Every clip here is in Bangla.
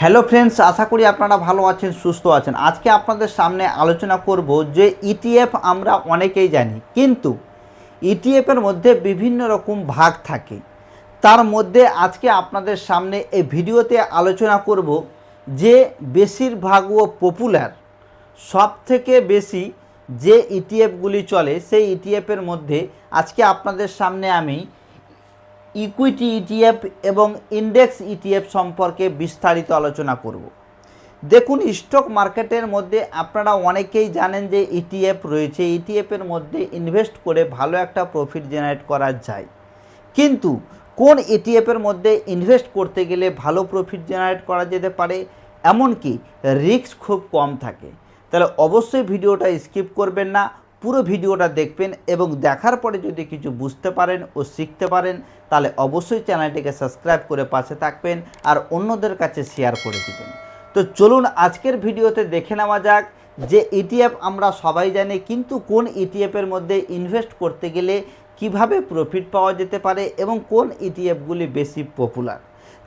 হ্যালো ফ্রেন্ডস, আশা করি আপনারা ভালো আছেন, সুস্থ আছেন। আজকে আপনাদের সামনে আলোচনা করব যে ইটিএফ আমরা অনেকেই জানি, কিন্তু ইটিএফের মধ্যে বিভিন্ন রকম ভাগ থাকে। তার মধ্যে আজকে আপনাদের সামনে এই ভিডিওতে আলোচনা করব যে বেশিরভাগ ও পপুলার সবথেকে বেশি যে ইটিএফগুলি চলে সেই ইটিএফের মধ্যে আজকে আপনাদের সামনে আমি ইকুইটি ইটিএফ এবং ইন্ডেক্স ইটিএফ সম্পর্কে বিস্তারিত আলোচনা করব। দেখুন, স্টক মার্কেটের মধ্যে আপনারা অনেকেই জানেন যে ইটিএফ রয়েছে। ইটিএফের মধ্যে ইনভেস্ট করে ভালো একটা প্রফিট জেনারেট করা যায়, কিন্তু কোন ইটিএফের মধ্যে ইনভেস্ট করতে গেলে ভালো প্রফিট জেনারেট করা যেতে পারে, এমনকি রিস্ক খুব কম থাকে। তাহলে অবশ্যই ভিডিওটা স্কিপ করবেন না, পুরো ভিডিওটা দেখবেন এবং দেখার পরে যদি কিছু বুঝতে পারেন ও শিখতে পারেন তাহলে অবশ্যই চ্যানেলটিকে সাবস্ক্রাইব করে পাশে থাকবেন আর অন্যদের কাছে শেয়ার করে দেবেন। তো চলুন আজকের ভিডিওতে দেখে নেওয়া যাক যে ইটিএফ আমরা সবাই জানি, কিন্তু কোন ইটিএফের মধ্যে ইনভেস্ট করতে গেলে কিভাবে প্রফিট পাওয়া যেতে পারে এবং কোন ইটিএফগুলি বেশি পপুলার।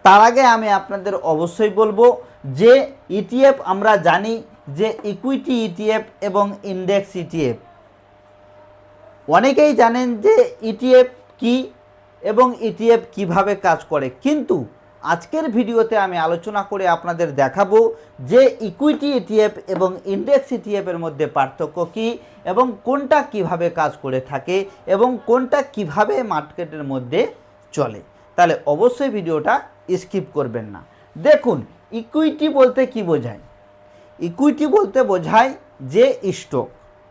তার আগে আমি আপনাদের অবশ্যই বলবো যে ইটিএফ আমরা জানি যে ইকুইটি ইটিএফ এবং ইন্ডেক্স ইটিএফ। অনেকেই জানেন যে ইটিএফ কি এবং ইটিএফ কিভাবে কাজ করে, কিন্তু আজকের ভিডিওতে আমি আলোচনা করে আপনাদের দেখাবো যে ইকুইটি ইটিএফ এবং ইন্ডেক্স ইটিএফের মধ্যে পার্থক্য কী এবং কোনটা কিভাবে কাজ করে থাকে এবং কোনটা কিভাবে মার্কেটের মধ্যে চলে। তাহলে অবশ্যই ভিডিওটা স্কিপ করবেন না। দেখুন, ইকুইটি বলতে কি বোঝায়? ইকুইটি বলতে বোঝায় যে স্টক,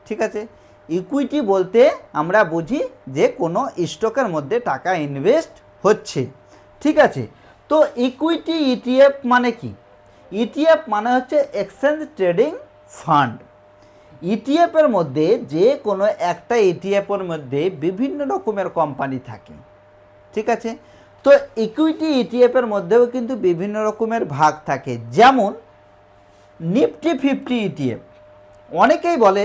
ঠিক আছে। ইকুইটি বলতে আমরা বুঝি যে কোনো স্টকের মধ্যে টাকা ইনভেস্ট হচ্ছে, ঠিক আছে। তো ইকুইটি ইটিএফ মানে কি? ইটিএফ মানে হচ্ছে এক্সচেঞ্জ ট্রেডিং ফান্ড। ইটিএফের মধ্যে যে কোনো একটা ইটিএফের মধ্যে বিভিন্ন রকমের কোম্পানি থাকে, ঠিক আছে। তো ইকুইটি ইটিএফের মধ্যেও কিন্তু বিভিন্ন রকমের ভাগ থাকে, যেমন নিফটি 50 ইটিএফ। অনেকেই বলে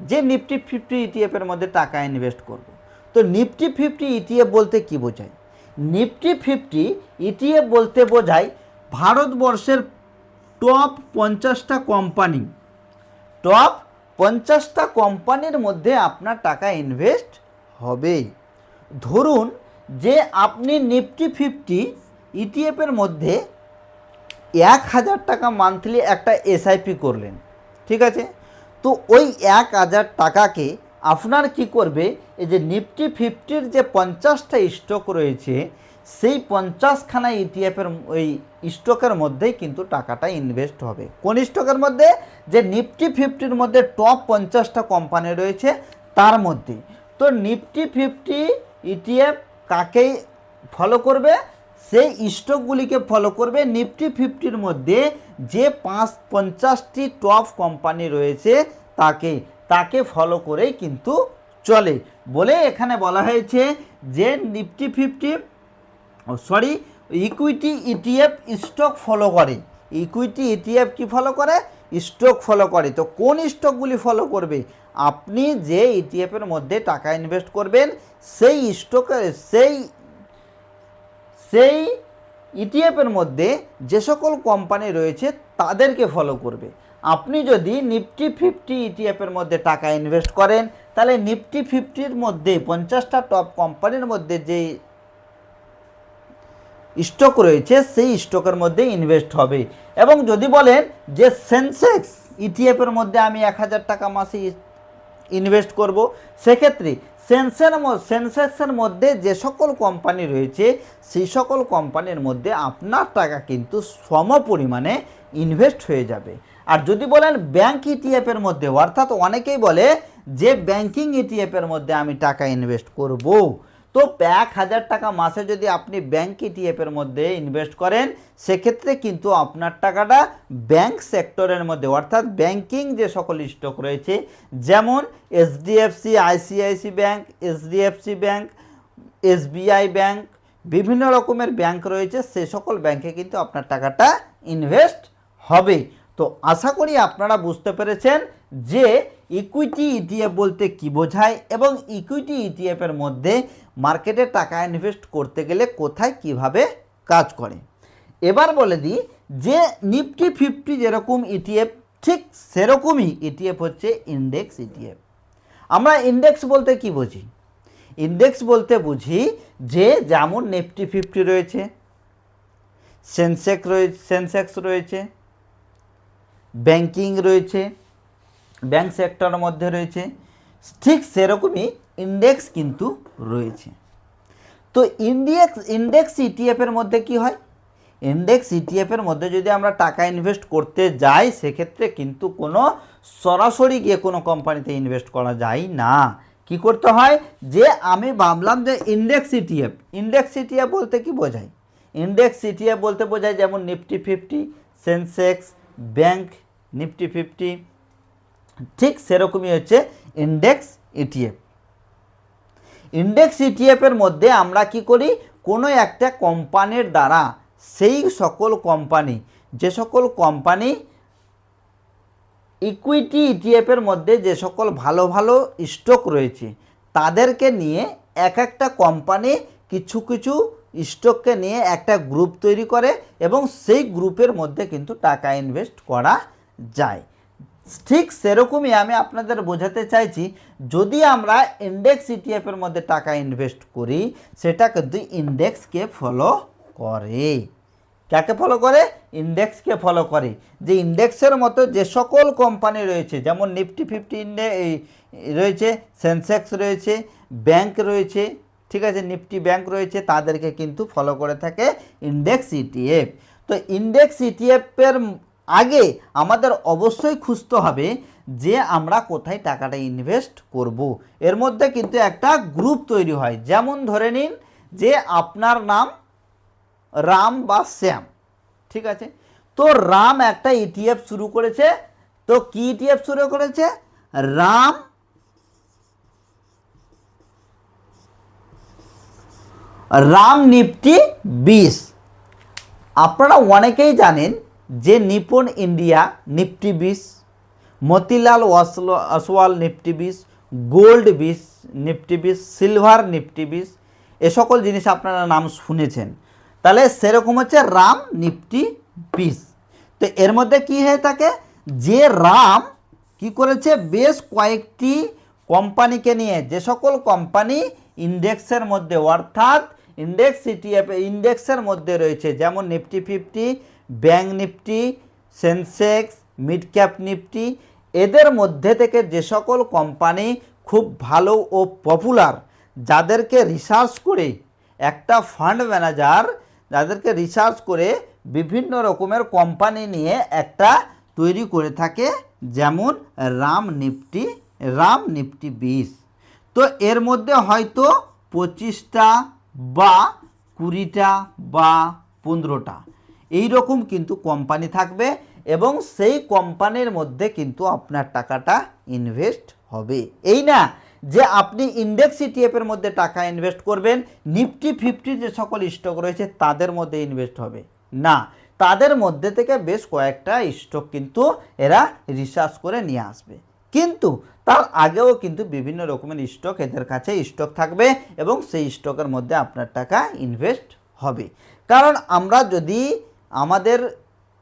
যে নিফটি 50 ইটিএফের মধ্যে টাকা ইনভেস্ট করব। তো নিফটি 50 ইটিএফ বলতে কি বোঝায়? নিফটি 50 ইটিএফ বলতে বোঝায় ভারতবর্ষের টপ 50টা কোম্পানি, টপ 50টা কোম্পানির মধ্যে আপনার টাকা ইনভেস্ট হবে। ধরুন যে আপনি নিফটি 50 ইটিএফের মধ্যে 1000 টাকা মান্থলি একটা এসআইপি করলেন, ঠিক আছে। তো ওই 1000 টাকাকে আপনার কি করবে, এই যে নিফটি 50-র যে 50টা স্টক রয়েছে সেই 50খানা ইটিএফের ওই স্টকের মধ্যেই কিন্তু টাকাটা ইনভেস্ট হবে। কোন স্টকের মধ্যে? যে নিফটি 50-র মধ্যে টপ 50টা কোম্পানি রয়েছে তার মধ্যে। তো নিফটি 50 ইটিএফ কাকেই ফলো করবে? সেই স্টকগুলিকে ফলো করবে। নিফটি 50-র মধ্যে যে 50টি টপ কোম্পানি রয়েছে তাকে ফলো করেই কিন্তু চলে বলে এখানে বলা হয়েছে যে Nifty 50 equity ETF stock follow করে। ইকুইটি ইটিএফ কি ফলো করে? স্টক ফলো করে। তো কোন স্টকগুলি ফলো করবে? আপনি যে ইটিএফের মধ্যে টাকা ইনভেস্ট করবেন সেই স্টকের সেই ইটিএফের মধ্যে যে সকল কোম্পানি রয়েছে তাদেরকে ফলো করবে। আপনি যদি নিফটি 50 ইটিএফের মধ্যে টাকা ইনভেস্ট করেন তাহলে নিফটি 50-র মধ্যে 50টা টপ কোম্পানির মধ্যে যে স্টক রয়েছে সেই স্টকের মধ্যে ইনভেস্ট হবে। এবং যদি বলেন যে সেন্সেক্স ইটিএফের মধ্যে আমি 1000 টাকা মাসে ইনভেস্ট করব, সেক্ষেত্রে সেন্সেক্সের মধ্যে যে সকল কোম্পানি রয়েছে সেই সকল কোম্পানির মধ্যে আপনার টাকা কিন্তু সম পরিমাণে ইনভেস্ট হয়ে যাবে। আর যদি বলেন ব্যাংক ইটিএফের মধ্যে, অর্থাৎ অনেকেই বলে যে ব্যাংকিং ইটিএফের মধ্যে আমি টাকা ইনভেস্ট করব, তো 1000 টাকা মাসে যদি আপনি ব্যাংক ইটিএফের মধ্যে ইনভেস্ট করেন সেক্ষেত্রে কিন্তু আপনার টাকাটা ব্যাংক সেক্টরের মধ্যে, অর্থাৎ ব্যাংকিং যে সকল স্টক রয়েছে যেমন HDFC, ICICI bank, HDFC bank, SBI bank, বিভিন্ন রকমের ব্যাংক রয়েছে, সে সকল ব্যাংকে কিন্তু আপনার টাকাটা ইনভেস্ট হবে। তো আশা করি আপনারা বুঝতে পেরেছেন যে ইকুইটি ইটিএফ বলতে কি বোঝায় এবং ইকুইটি ইটিএফের মধ্যে মার্কেটে টাকা ইনভেস্ট করতে গেলে কোথায় কিভাবে কাজ করে। এবার বলে দিই যে নিফটি 50 যেরকম ইটিএফ, ঠিক সেরকমই ইটিএফ হচ্ছে ইন্ডেক্স ইটিএফ। আমরা ইন্ডেক্স বলতে কি বুঝি? ইন্ডেক্স বলতে বুঝি যে যেমন নিফটি 50 রয়েছে, সেন্সেক্স রয়েছে, ব্যাংকিং রয়েছে, ব্যাংক সেক্টরের মধ্যে রয়েছে, ঠিক সেরকমই ইন্ডেক্স কিন্তু রয়েছে। তো ইন্ডেক্স ইটিএফের মধ্যে কি হয়? ইন্ডেক্স ইটিএফের মধ্যে যদি আমরা টাকা ইনভেস্ট করতে যাই সেক্ষেত্রে কিন্তু কোনো সরাসরি গিয়ে কোনো কোম্পানিতে ইনভেস্ট করা যায় না। কি করতে হয়? যে আমি ভাবলাম যে ইন্ডেক্স ইটিএফ বলতে কি বোঝায়? ইন্ডেক্স ইটিএফ বলতে বোঝায় যেমন নিফটি 50, সেন্সেক্স, ব্যাংক নিফটি 50, ঠিক সেরকমই হচ্ছে ইন্ডেক্স ইটিএফ। ইন্ডেক্স ইটিএফের মধ্যে আমরা কি করি? কোনো একটা কোম্পানির দ্বারা সেই সকল কোম্পানি, যে সকল কোম্পানি ইকুইটি ইটিএফের মধ্যে যে সকল ভালো ভালো স্টক রয়েছে তাদেরকে নিয়ে এক একটা কোম্পানি কিছু কিছু স্টককে নিয়ে একটা গ্রুপ তৈরি করে এবং সেই গ্রুপের মধ্যে কিন্তু টাকা ইনভেস্ট করা যায়। ঠিক সেরকমই আমি আপনাদের বোঝাতে চাইছি, যদি আমরা ইন্ডেক্স ইটিএফের মধ্যে টাকা ইনভেস্ট করি সেটা কিন্তু ইন্ডেক্সকে ফলো করে। কাকে ফলো করে? ইন্ডেক্সকে ফলো করে। যে ইন্ডেক্সের মতো যে সকল কোম্পানি রয়েছে, যেমন নিফটি 50 রয়েছে, সেন্সেক্স রয়েছে, ব্যাংক রয়েছে, ঠিক আছে, নিফটি ব্যাংক রয়েছে, তাদেরকে কিন্তু ফলো করে থাকে ইন্ডেক্স ইটিএফ। তো ইন্ডেক্স ইটিএফের আগে আমাদের অবশ্যই খুঁজতে হবে যে আমরা কোথায় টাকাটা ইনভেস্ট করব। এর মধ্যে কিন্তু একটা গ্রুপ তৈরি হয়। যেমন ধরে নিন যে আপনার নাম রাম বা শ্যাম, ঠিক আছে, তো রাম একটা ইটিএফ শুরু করেছে। তো কি ইটিএফ শুরু করেছে? রাম নিফটি 20। আপনারা অনেকেই জানেন যে Nipon India Nifty 20, Motilal Oswal Nifty 20, gold 20 Nifty 20, silver Nifty 20, এ সকল জিনিস আপনারা নাম শুনেছেন। তাহলে সেরকম হচ্ছে রাম নিফটি 20। তো এর মধ্যে কি হয়ে থাকে? যে রাম কি করেছে? বেশ কয়েকটি কোম্পানিকে নিয়ে, যে সকল কোম্পানি ইন্ডেক্সের মধ্যে, অর্থাৎ ইন্ডেক্স ইটিএফ ইন্ডেক্সের মধ্যে রয়েছে, যেমন Nifty 50, bank Nifty, Sensex, mid cap Nifty, এদের মধ্যে থেকে যে সকল কোম্পানি খুব ভালো ও পপুলার, যাদেরকে রিসার্চ করে একটা ফান্ড ম্যানেজার, যাদেরকে রিসার্চ করে বিভিন্ন রকমের কোম্পানি নিয়ে একটা তৈরি করে থাকে, যেমন রাম নিফটি 20। তো এর মধ্যে হয়তো 25টা বা 20টা বা 15টা এইরকম কিন্তু কোম্পানি থাকবে এবং সেই কোম্পানির মধ্যে কিন্তু আপনার টাকাটা ইনভেস্ট হবে। এই না যে আপনি ইন্ডেক্স ইটিএফের মধ্যে টাকা ইনভেস্ট করবেন, নিফটি 50 যে সকল স্টক রয়েছে তাদের মধ্যে ইনভেস্ট হবে না, তাদের মধ্যে থেকে বেশ কয়েকটা স্টক কিন্তু এরা রিসার্চ করে নিয়ে আসবে। কিন্তু তার আগেও কিন্তু বিভিন্ন রকমের স্টক এদের কাছে স্টক থাকবে এবং সেই স্টকের মধ্যে আপনার টাকা ইনভেস্ট হবে। কারণ আমরা যদি আমাদের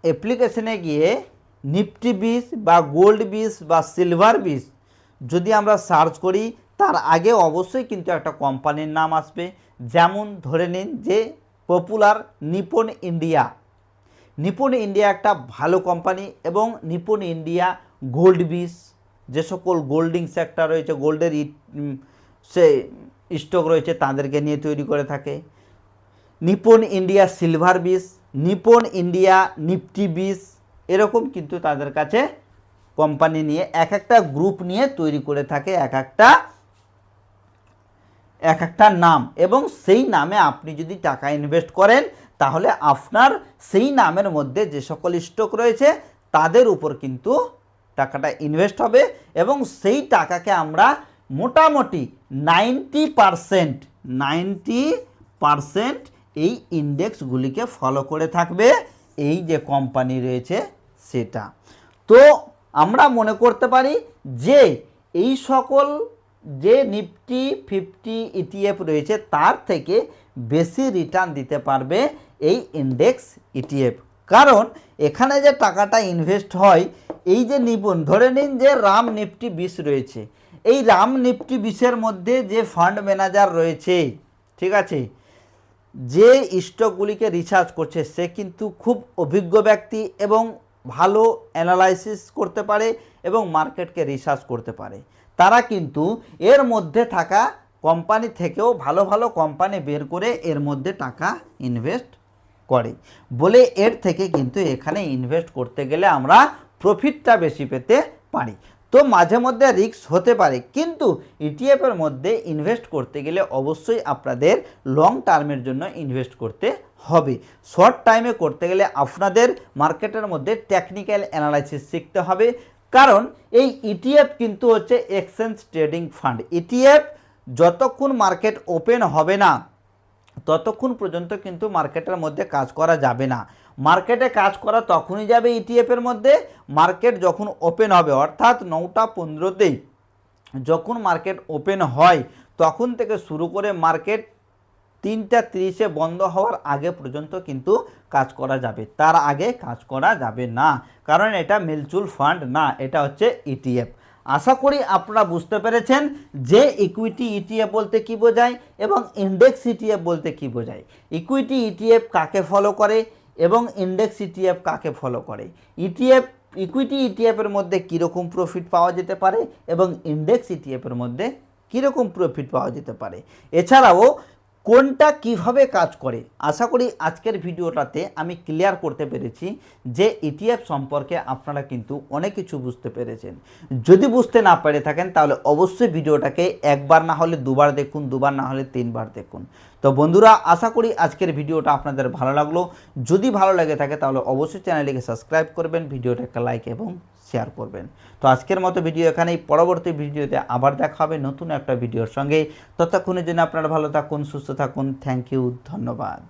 অ্যাপ্লিকেশনে গিয়ে নিফটি 20 বা গোল্ড 20 বা সিলভার 20 যদি আমরা সার্চ করি, তার আগে অবশ্যই কিন্তু একটা কোম্পানির নাম আসবে। যেমন ধরে নিন যে পপুলার নিপন ইন্ডিয়া একটা ভালো কোম্পানি, এবং নিপন ইন্ডিয়া গোল্ড 20 যে সকল গোল্ডিং সেক্টর রয়েছে, গোল্ডের সে স্টক রয়েছে তাদেরকে নিয়ে তৈরি করে থাকে। Nipon India silver 20, Nipon India Nifty 20, এরকম কিন্তু তাদের কাছে কোম্পানি নিয়ে এক একটা গ্রুপ নিয়ে তৈরি করে থাকে এক একটা নাম, এবং সেই নামে আপনি যদি টাকা ইনভেস্ট করেন তাহলে আপনার সেই নামের মধ্যে যে সকল স্টক রয়েছে তাদের উপর কিন্তু টাকাটা ইনভেস্ট হবে এবং সেই টাকাকে আমরা মোটামুটি 90% এই ইন্ডেক্সগুলিকে ফলো করে থাকবে এই যে কোম্পানি রয়েছে সেটা। তো আমরা মনে করতে পারি যে এই সকল যে নিফটি 50 ইটিএফ রয়েছে তার থেকে বেশি রিটার্ন দিতে পারবে এই ইন্ডেক্স ইটিএফ। কারণ এখানে যে টাকাটা ইনভেস্ট হয়, এই যে ধরে নিন যে রাম নিফটি 20 রয়েছে, এই রাম নিফটি 20-এর মধ্যে যে ফান্ড ম্যানেজার রয়েছে, ঠিক আছে, যে স্টকগুলিকে রিসার্চ করছে সে কিন্তু খুব অভিজ্ঞ ব্যক্তি এবং ভালো অ্যানালাইসিস করতে পারে এবং মার্কেটকে রিসার্চ করতে পারে। তারা কিন্তু এর মধ্যে থাকা কোম্পানি থেকেও ভালো ভালো কোম্পানি বের করে এর মধ্যে টাকা ইনভেস্ট করে বলে এর থেকে কিন্তু এখানে ইনভেস্ট করতে গেলে আমরা প্রফিটটা বেশি পেতে পারি। তো মাঝে মধ্যে রিস্ক হতে পারে, কিন্তু ইটিএফের মধ্যে ইনভেস্ট করতে গেলে অবশ্যই আপনাদের লং টার্মের জন্য ইনভেস্ট করতে হবে। শর্ট টাইমে করতে গেলে আপনাদের মার্কেটের মধ্যে টেকনিক্যাল অ্যানালাইসিস শিখতে হবে। কারণ এই ইটিএফ কিন্তু হচ্ছে এক্সচেঞ্জ ট্রেডিং ফান্ড। ইটিএফ যতক্ষণ মার্কেট ওপেন হবে না ততক্ষণ পর্যন্ত কিন্তু মার্কেটের মধ্যে কাজ করা যাবে না। মার্কেটে কাজ করা তখনই যাবে ইটিএফের মধ্যে মার্কেট যখন ওপেন হবে, অর্থাৎ 9টা 15তেই যখন মার্কেট ওপেন হয় তখন থেকে শুরু করে মার্কেট 3টা 30-এ বন্ধ হওয়ার আগে পর্যন্ত কিন্তু কাজ করা যাবে, তার আগে কাজ করা যাবে না। কারণ এটা মিউচুয়াল ফান্ড না, এটা হচ্ছে ইটিএফ। আশা করি আপনারা বুঝতে পেরেছেন যে ইকুইটি ইটিএফ বলতে কি বোঝায় এবং ইন্ডেক্স ইটিএফ বলতে কি বোঝায়। ইকুইটি ইটিএফ কাকে ফলো করে এবং ইন্ডেক্স ইটিএফ কাকে ফলো করে। ইকুইটি ইটিএফের মধ্যে কীরকম প্রফিট পাওয়া যেতে পারে এবং ইন্ডেক্স ইটিএফের মধ্যে কীরকম প্রফিট পাওয়া যেতে পারে, এছাড়াও কোনটা কিভাবে কাজ করে। আশা করি আজকের ভিডিওটাতে আমি ক্লিয়ার করতে পেরেছি যে ইটিএফ সম্পর্কে আপনারা কিন্তু অনেক কিছু বুঝতে পেরেছেন। যদি বুঝতে না পেরে থাকেন তাহলে অবশ্যই ভিডিওটাকে একবার না হলে দুবার দেখুন, দুবার না হলে 3বার দেখুন। তো বন্ধুরা, আশা করি আজকের ভিডিওটা আপনাদের ভালো লাগলো। যদি ভালো লেগে থাকে তাহলে অবশ্যই চ্যানেলটিকে সাবস্ক্রাইব করবেন, ভিডিওটাকে লাইক এবং শেয়ার করবেন। তো আজকের মতো ভিডিও এখানেই, পরবর্তী ভিডিওতে আবার দেখা হবে নতুন একটা ভিডিওর সঙ্গে। ততক্ষণের জন্য আপনারা ভালো থাকুন, সুস্থ থাকুন। থ্যাংক ইউ, ধন্যবাদ।